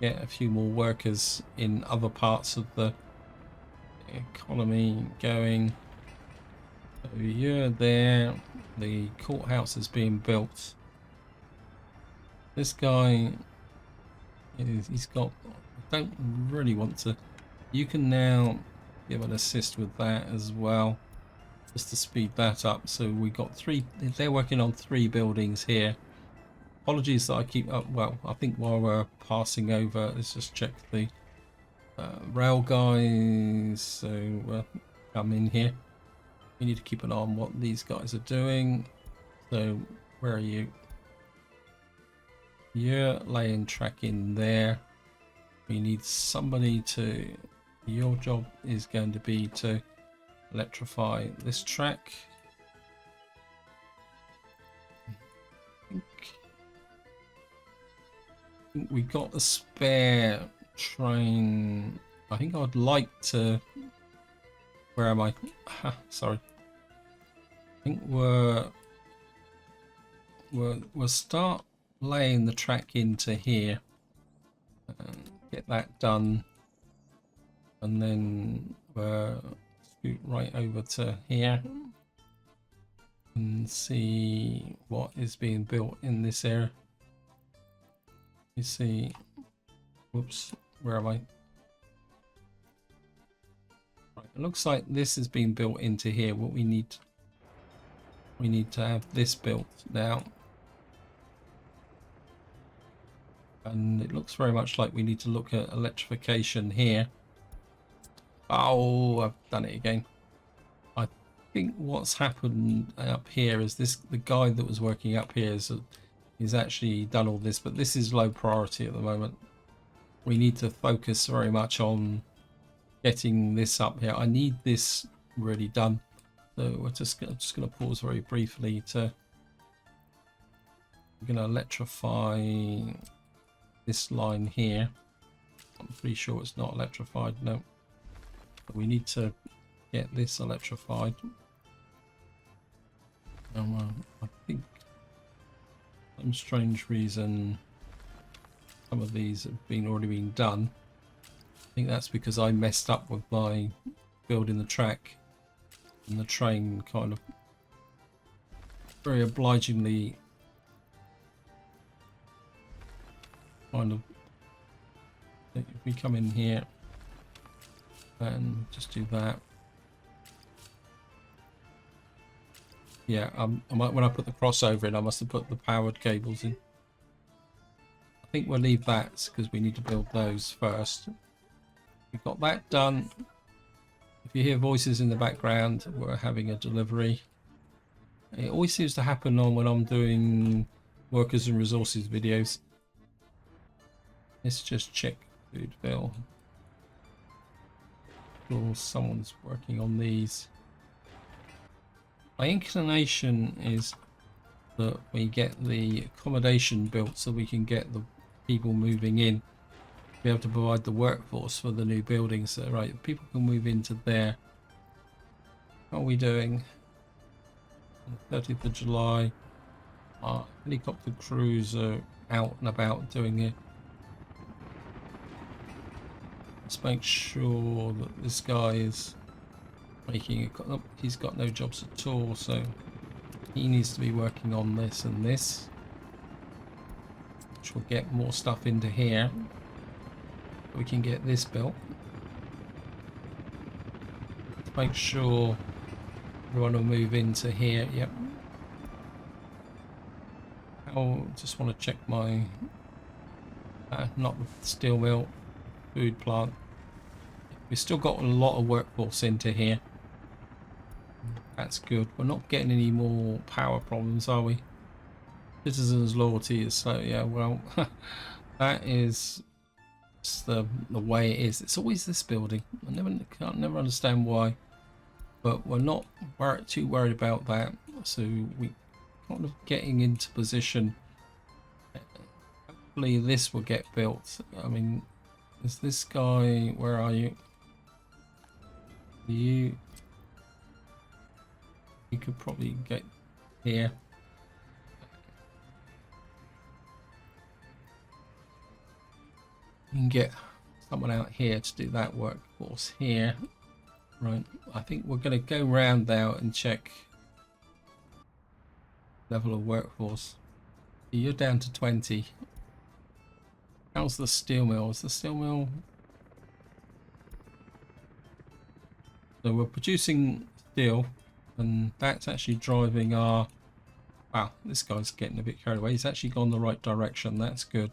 get a few more workers in other parts of the economy going. So you're there, the courthouse is being built. This guy, he's got, I don't really want to, you can now give an assist with that as well, just to speed that up. So we got three, they're working on 3 buildings here. Apologies that I keep up, well, I think while we're passing over, let's just check the rail guys. So come in here. We need to keep an eye on what these guys are doing. So where are you? You're laying track in there. We need somebody to, your job is going to be to electrify this track. I think we got a spare train. I think I'd like to, where am I? Sorry. I think we'll start laying the track into here and get that done, and then scoot right over to here and see what is being built in this area. You see, whoops, where am I? Right, it looks like this has been built into here. What we need to have this built now. And it looks very much like we need to look at electrification here. Oh, I've done it again. I think what's happened up here is this, the guy that was working up here is actually done all this, but this is low priority at the moment. We need to focus very much on getting this up here. I need this really done. So I'm just going to pause very briefly to, we're going to electrify this line here. I'm pretty sure it's not electrified, no. But we need to get this electrified. I think some strange reason some of these have already been done. I think that's because I messed up with my building the track, and the train kind of very obligingly kind of, if we come in here and just do that. Yeah, when I put the crossover in, I must have put the powered cables in. I think we'll leave that because we need to build those first. We've got that done. If you hear voices in the background, we're having a delivery. It always seems to happen on when I'm doing workers and resources videos. Let's just check Bootville. Sure, someone's working on these. My inclination is that we get the accommodation built so we can get the people moving in, be able to provide the workforce for the new buildings. So, right, people can move into there. How are we doing? 30th of July. Helicopter crews are out and about doing it. Let's make sure that this guy is making it. Oh, he's got no jobs at all, so he needs to be working on this and this, which will get more stuff into here. We can get this built. Let's make sure everyone will move into here. Yep. I just want to check my not the steel mill, food plant. We've still got a lot of workforce into here. That's good. We're not getting any more power problems, are we? Citizens' loyalty is so, yeah, well, that is just the way it is. It's always this building. I can't never understand why, but we're not too worried about that. So we kind of getting into position. hopefully this will get built. I mean, is this guy, where are you? You could probably get here. You can get someone out here to do that workforce here. Right, I think we're going to go round now and check level of workforce. You're down to 20. How's the steel mill? Is the steel mill... So we're producing steel, and that's actually driving our... Wow, this guy's getting a bit carried away. He's actually gone the right direction. That's good.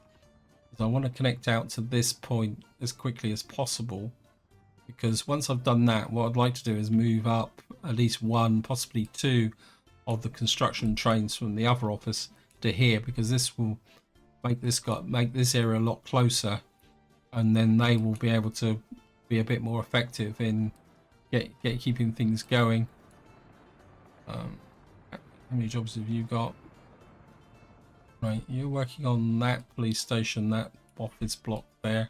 I want to connect out to this point as quickly as possible, because once I've done that, what I'd like to do is move up at least one, possibly two of the construction trains from the other office to here, because this will make this area a lot closer, and then they will be able to be a bit more effective in keeping things going. How many jobs have you got? Right, you're working on that police station, that office block there.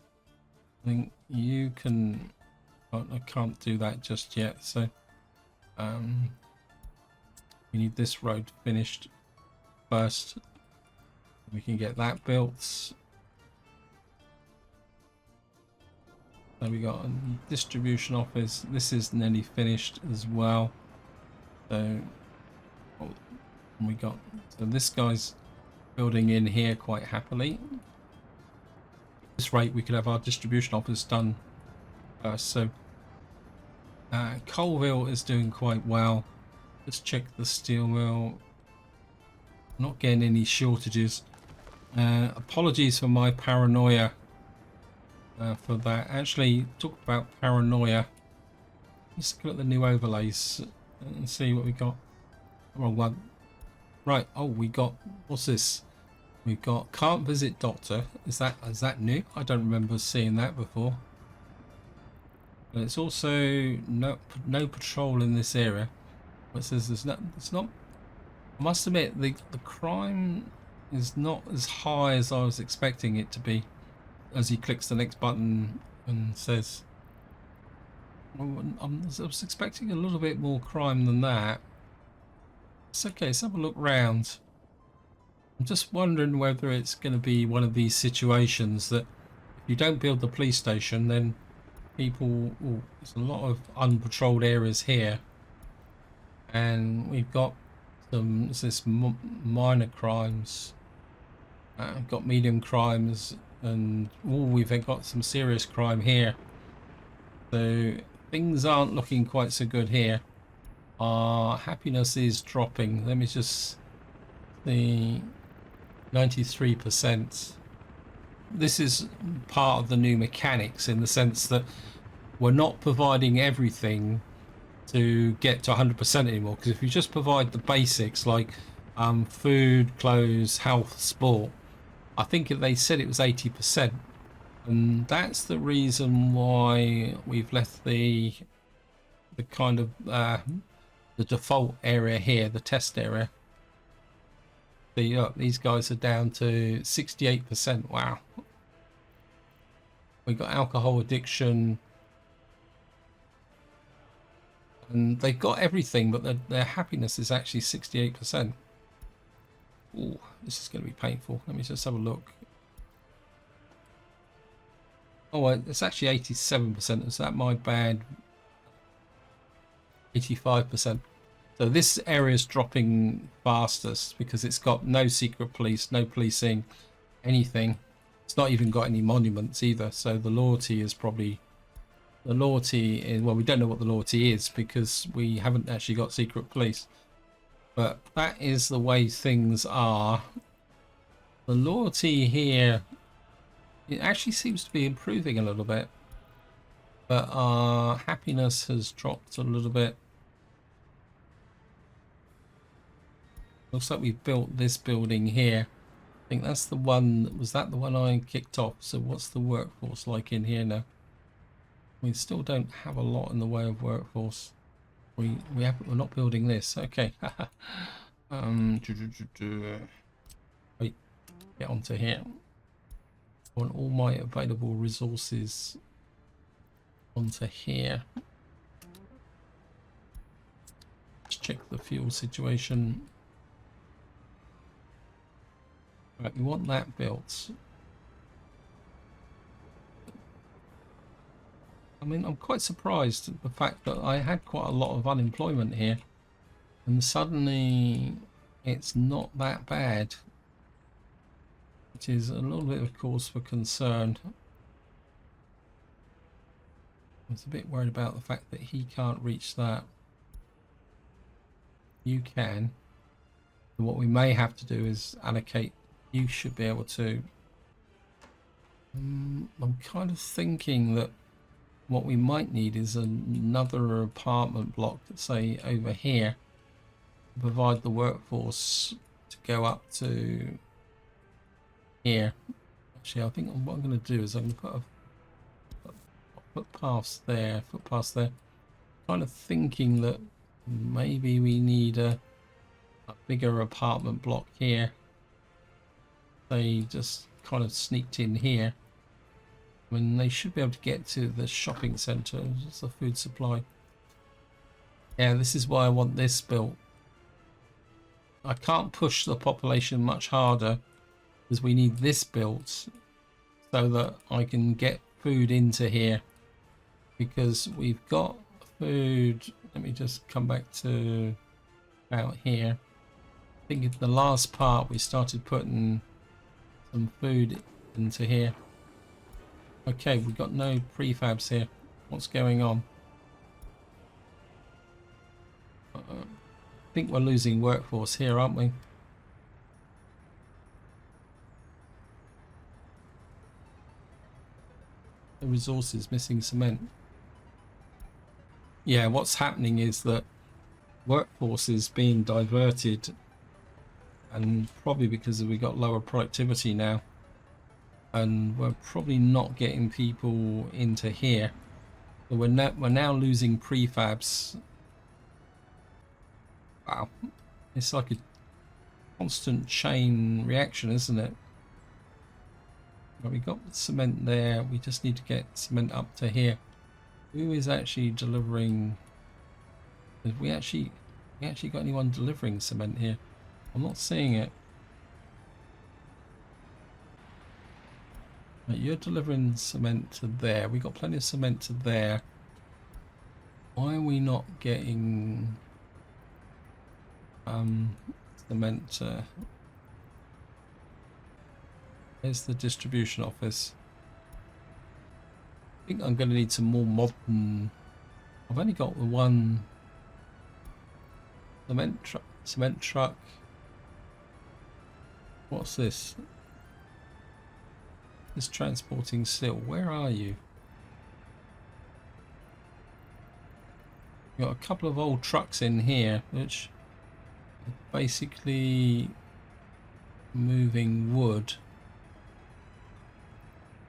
I think you can... I can't do that just yet, so we need this road finished first. We can get that built. So we got a distribution office. This is nearly finished as well. So we got, so this guy's building in here quite happily. At this rate we could have our distribution office done first. So Coalville is doing quite well. Let's check the steel mill. Not getting any shortages. Apologies for my paranoia for that. Actually, talk about paranoia. Let's look at the new overlays and see what we got. Wrong one. Right. Oh, we got, what's this? We've got can't visit doctor. Is that new? I don't remember seeing that before. But it's also no patrol in this area. It says there's not. It's not. I must admit the crime is not as high as I was expecting it to be. As he clicks the next button and says, I was expecting a little bit more crime than that. It's okay. Let's have a look round. I'm just wondering whether it's going to be one of these situations that if you don't build the police station, then people... Oh, there's a lot of unpatrolled areas here. And we've got some minor crimes. We've got medium crimes. And we've got some serious crime here. So things aren't looking quite so good here. Our happiness is dropping. Let me just see... 93%. This is part of the new mechanics in the sense that we're not providing everything to get to 100% anymore, because if you just provide the basics like food, clothes, health, sport, I think they said it was 80%, and that's the reason why we've left the kind of the default area here, the test area. These guys are down to 68%. Wow. We got alcohol addiction, and they've got everything, but their happiness is actually 68%. Ooh, this is going to be painful. Let me just have a look. Oh, it's actually 87%. Is that my bad? 85%. So this area is dropping fastest because it's got no secret police, no policing, anything. It's not even got any monuments either. So the loyalty is probably... The loyalty is... Well, we don't know what the loyalty is because we haven't actually got secret police. But that is the way things are. The loyalty here... It actually seems to be improving a little bit. But our happiness has dropped a little bit. Looks like we've built this building here. I think that's the one. Was that the one I kicked off? So what's the workforce like in here now? We still don't have a lot in the way of workforce. We're not building this. Okay. Wait, get onto here. I want all my available resources onto here. Let's check the fuel situation. Right, we want that built. I mean, I'm quite surprised at the fact that I had quite a lot of unemployment here, and suddenly it's not that bad, which is a little bit of cause for concern. I was a bit worried about the fact that he can't reach that. You can. And what we may have to do is allocate. You should be able to. I'm kind of thinking that what we might need is another apartment block, say over here, to provide the workforce to go up to here. Actually, I think what I'm going to do is I'm going to put footpaths there, kind of thinking that maybe we need a bigger apartment block here. They just kind of sneaked in here. I mean, they should be able to get to the shopping centre. It's the food supply. Yeah, this is why I want this built. I can't push the population much harder because we need this built so that I can get food into here, because we've got food. Let me just come back to out here. I think in the last part we started putting some food into here. Okay, we've got no prefabs here. What's going on? I think we're losing workforce here, aren't we? The resources missing cement. Yeah, what's happening is that workforce is being diverted, and probably because we got lower productivity now, and we're probably not getting people into here. So we're now losing prefabs. Wow, it's like a constant chain reaction, isn't it? Well, we got cement there. We just need to get cement up to here. Who is actually delivering? Have we actually got anyone delivering cement here? I'm not seeing it. Right, you're delivering cement to there. We got plenty of cement to there. Why are we not getting cement to... There's the distribution office. I think I'm going to need some more modern... I've only got the one cement truck. What's this? It's transporting steel. Where are you? Got a couple of old trucks in here, which are basically moving wood.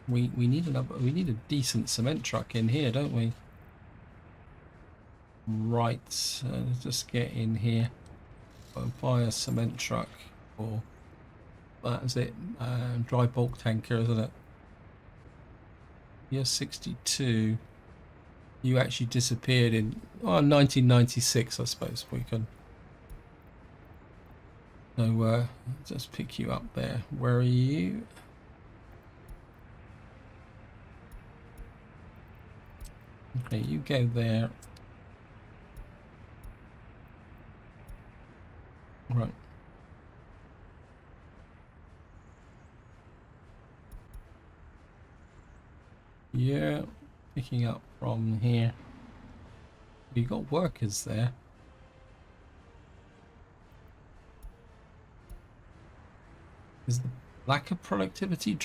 We need a decent cement truck in here, don't we? Right, let's just get in here. I'll buy a cement truck, or that is it. Dry bulk tanker, isn't it? You're 62. You actually disappeared in 1996, I suppose. We can. So just pick you up there. Where are you? Okay, you go there. Right. Yeah, picking up from here. You've got workers there. Is the lack of productivity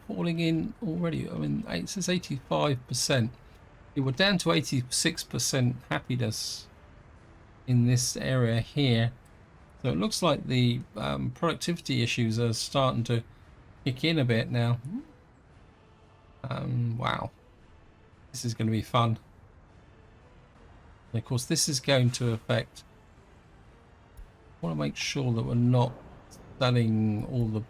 falling in already? I mean, it says 85%. We're down to 86% happiness in this area here. So it looks like the productivity issues are starting to kick in a bit now. Wow, this is going to be fun. And of course, this is going to affect... I want to make sure that we're not selling all the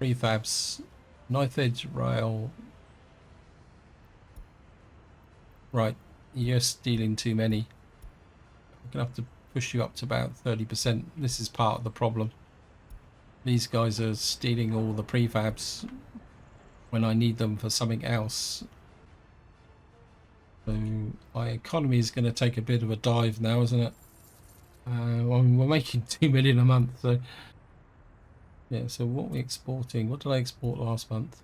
prefabs, knife edge rail. Right, you're stealing too many. I'm gonna have to push you up to about 30%. This is part of the problem. These guys are stealing all the prefabs when I need them for something else. So my economy is going to take a bit of a dive now, isn't it? Well, we're making 2 million a month, so yeah. So what are we exporting? What did I export last month?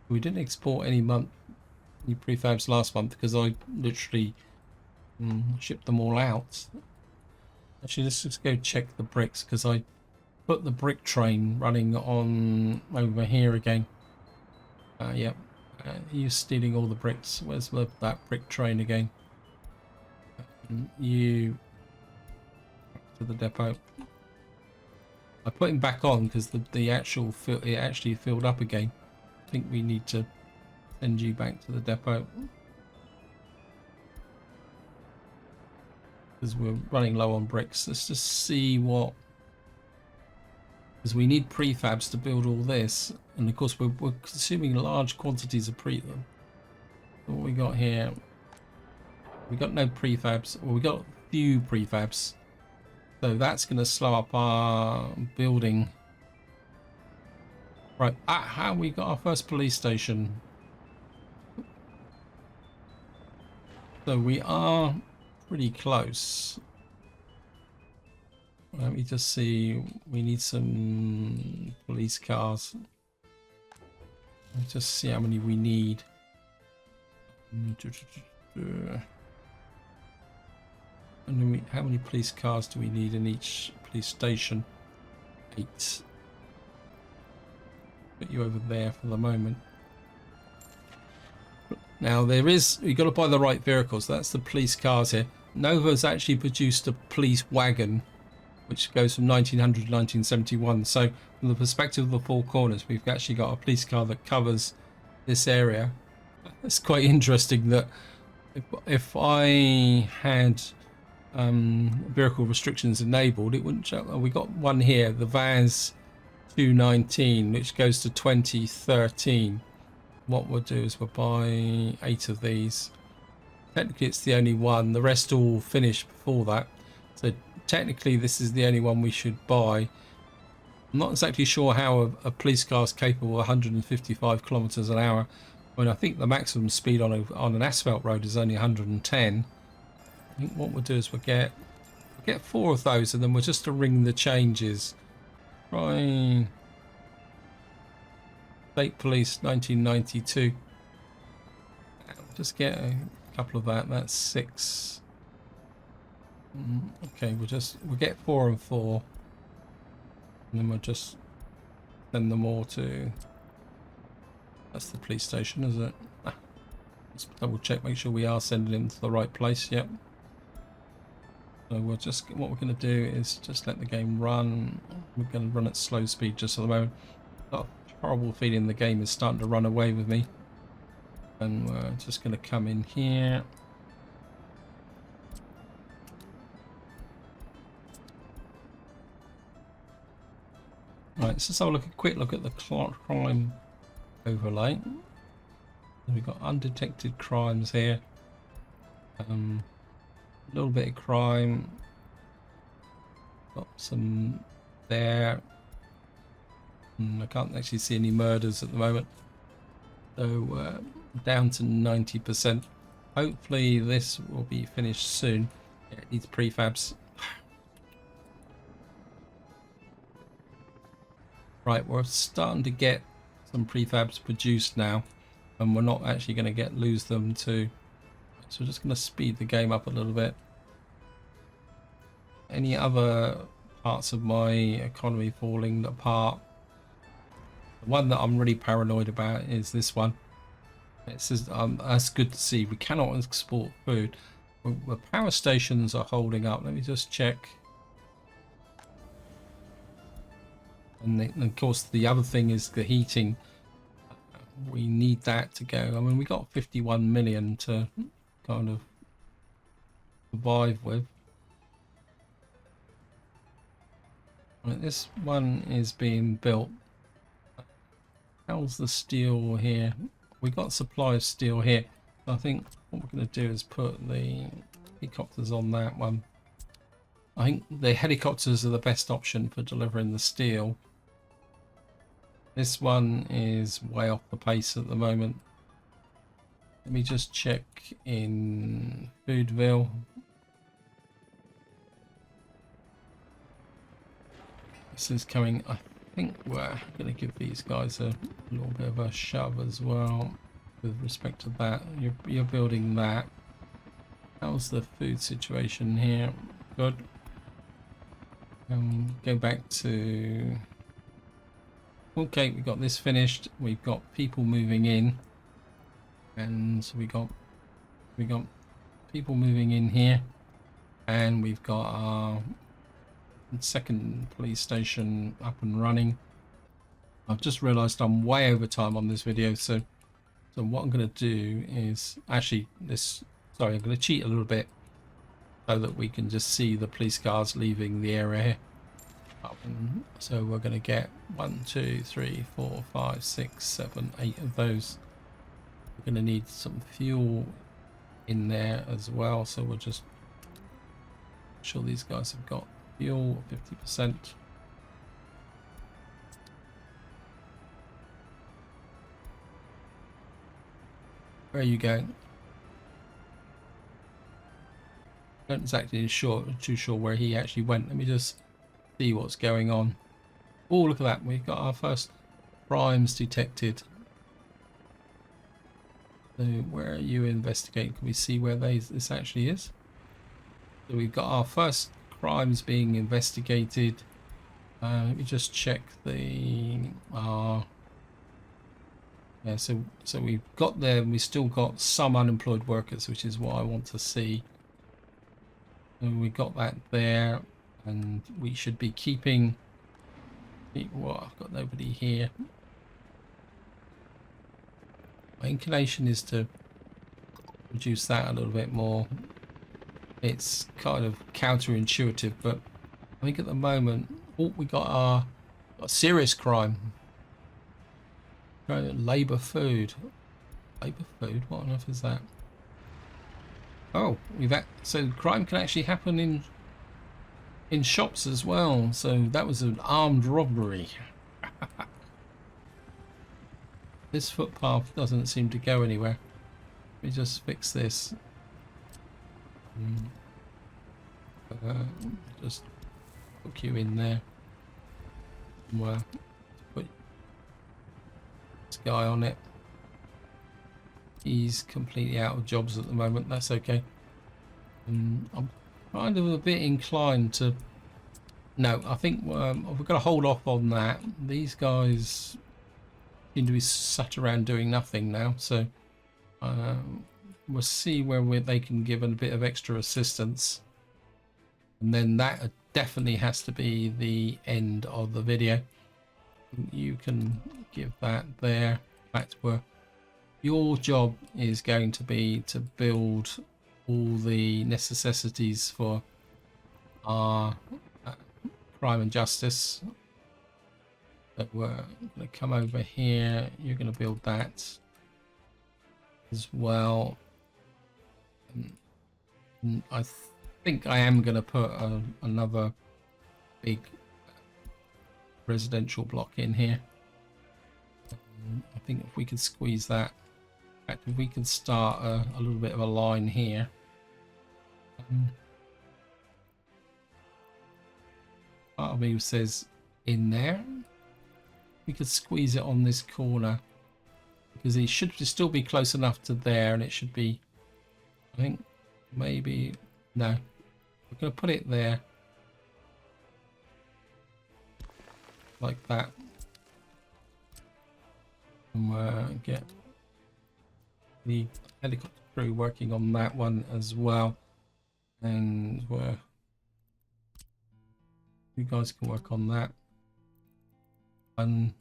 We didn't export any prefabs last month because I literally shipped them all out. Actually, let's just go check the bricks because I put the brick train running on over here again. Yep. You're stealing all the bricks. Where's that brick train again? You to the depot. I put him back on because it actually filled up again. I think we need to send you back to the depot because we're running low on bricks. Let's just see what, because we need prefabs to build all this, and of course we're consuming large quantities of them. What we got here? We got no prefabs. Well, we got a few prefabs, so that's going to slow up our building. Right, how we got our first police station. So we are pretty close. Let me just see. We need some police cars. Let's just see how many we need. And then how many police cars do we need in each police station? 8. Put you over there for the moment. Now we've got to buy the right vehicles. That's the police cars here. Nova's actually produced a police wagon, which goes from 1900 to 1971. So from the perspective of the Four Corners, we've actually got a police car that covers this area. It's quite interesting that if I had vehicle restrictions enabled, it wouldn't show. We got one here, the VAS 219, which goes to 2013. What we'll do is we'll buy 8 of these. Technically it's the only one, the rest all finished before that, so technically this is the only one we should buy. I'm not exactly sure how a police car is capable of 155 kilometers an hour when I think the maximum speed on an asphalt road is only 110. I think what we'll do is we'll get 4 of those, and then we'll just ring the changes. Right. State Police 1992. Just get a couple of that. That's 6. Okay, we'll get 4 and 4, and then we'll just send them all to. That's the police station, is it? Let's double check, make sure we are sending them to the right place. Yep. So what we're going to do is just let the game run. We're going to run at slow speed just at the moment. Got a horrible feeling the game is starting to run away with me. And we're just going to come in here. Right, let's just have a quick look at the crime overlay. We've got undetected crimes here. A little bit of crime. Got some there. I can't actually see any murders at the moment. So down to 90%. Hopefully this will be finished soon. Yeah, it needs prefabs. Right, we're starting to get some prefabs produced now, and we're not actually going to lose them to. So we're just going to speed the game up a little bit. Any other parts of my economy falling apart? The one that I'm really paranoid about is this one. It says that's good to see. We cannot export food. The power stations are holding up. Let me just check. And of course, the other thing is the heating. We need that to go. I mean, we got 51 million to kind of survive with. Right, this one is being built. How's the steel here? We got supply of steel here. I think what we're going to do is put the helicopters on that one. I think the helicopters are the best option for delivering the steel. This one is way off the pace at the moment. Let me just check in Bootville. This is coming. I think we're going to give these guys a little bit of a shove as well with respect to that. You're building that. How's the food situation here? Good. Go back to... Okay, we got this finished. We've got people moving in, and so we got people moving in here, and we've got our second police station up and running. I've just realized I'm way over time on this video, so what I'm going to do is actually I'm going to cheat a little bit so that we can just see the police cars leaving the area. So we're going to get 1, 2, 3, 4, 5, 6, 7, 8 of those. We're going to need some fuel in there as well, so we'll just make sure these guys have got fuel 50%. Where are you going? I'm not exactly too sure where he actually went. Let me just see what's going on. Oh, look at that. We've got our first crimes detected. So where are you investigating? Can we see where this actually is? So we've got our first crimes being investigated. Let me just check the... yeah, so we've got there. We still got some unemployed workers, which is what I want to see. And we got that there, and we should be keeping... Well, I've got nobody here. My inclination is to reduce that a little bit more. It's kind of counterintuitive, but I think at the moment, we got serious crime. Labour food. Labour food? What on earth is that? Oh, so crime can actually happen in shops as well. So that was an armed robbery. This footpath doesn't seem to go anywhere. Let me just fix this. Just hook you in there. Well, put this guy on it. He's completely out of jobs at the moment. That's okay. I'm kind of a bit inclined to... No, I think we're going to hold off on that. These guys seem to be sat around doing nothing now, so we'll see where they can give a bit of extra assistance. And then that definitely has to be the end of the video. You can give that there. Back to work. Your job is going to be to build all the necessities for our crime and justice. But we're going to come over here. You're going to build that as well. And I think I am going to put another big residential block in here. I think if we could squeeze that. In fact, if we can start a little bit of a line here. Part of me says in there. We could squeeze it on this corner because it should still be close enough to there, and it should be, I think, maybe, no. We're going to put it there. Like that. And get the helicopter crew working on that one as well, and you guys can work on that. And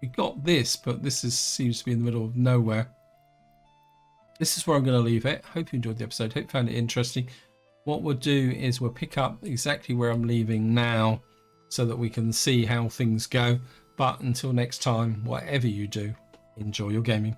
we got this, but this seems to be in the middle of nowhere. This is where I'm going to leave it. Hope you enjoyed the episode. Hope you found it interesting. What we'll do is we'll pick up exactly where I'm leaving now, so that we can see how things go. But until next time, whatever you do, enjoy your gaming.